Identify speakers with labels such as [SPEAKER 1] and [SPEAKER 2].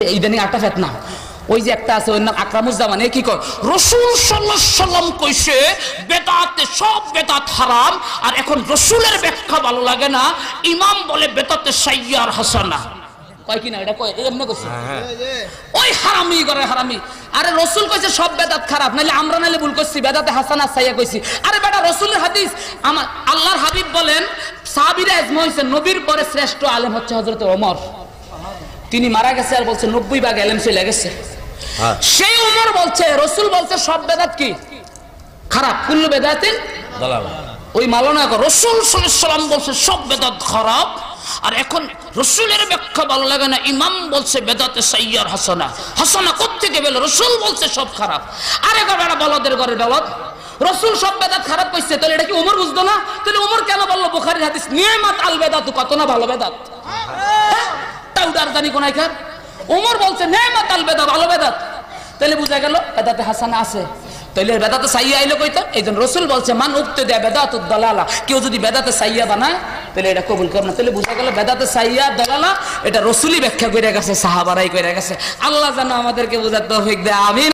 [SPEAKER 1] ইদানিং একটা ফেতনা ওই যে একটা আছে ওর নাম আকরামুজ্জামান কি কয় রাসূল সাল্লাল্লাহু আলাইহি সাল্লাম কইছে বেদাতে সব বেদাত হারাম আর এখন রাসূলের ব্যাখ্যা ভালো লাগে না ইমাম বলে বেদাতে সাইয়্যার হাসানা কয় কি না এটা কয় এমন কইছে ওই হারামি করে হারামি আরে রাসূল কইছে সব বেদাত খারাপ নালে আমরা নালে ভুল কইছি বেদাতে হাসানা সাইয়্যা কইছি আরে বেটা রাসূলের হাদিস আমার আল্লাহর হাবিব বলেন সাহাবীরা ইজমা হইছে নবীর পরে শ্রেষ্ঠ আলেম হচ্ছে হযরত ওমর তিনি মারা গেছে আর বলছে 90 ভাগ ইলম চলে গেছে সেই ওমর বলছে রাসূল বলছে সব বেদাত কি খারাপ কুল্লু বেদাতিন দালালা ওই মালনা কর রাসূল সাল্লাল্লাহু আলাইহি সাল্লাম বলছে সব বেদাত খারাপ আর এখন রাসূলের ব্যাখ্যা ভালো লাগে না ইমাম বলছে বেদাতে সাইয়্যার হাসানা হাসানা কোত্থেকে পেল রাসূল বলছে সব খারাপ আরে গবেড়া বলদের ঘরের বলদ রাসূল সব বেদাত খারাপ কইছে তাহলে এটা কি ওমর বুঝতো না তাহলে ওমর কেন বলল বুখারীর হাদিস নিয়ামাত আল বেদাতু কত না ভালো বেদাত দারদানি কোনায় কার ওমর বলছে নিয়ামাত আল বেদাত ভালো বেদাত তাহলে বুঝা গেল বেদাতে হাসানা আছে তাহলে বেদাতে সাইয়্যা আইলো কইতো এইজন্য রাসূল বলছে মান উবতাদা বেদাতুদ দালালা কেউ যদি বেদাতে সাইয়্যা বানায় তাহলে এটা কবুল করব না তাহলে বুঝা গেল বেদাতে সাইয়্যা দালালা এটা রাসূলই ব্যাখ্যা কইরা গেছে সাহাবারাই কইরা গেছে আল্লাহ যেন আমাদেরকে বোঝার তৌফিক দেয় আমিন।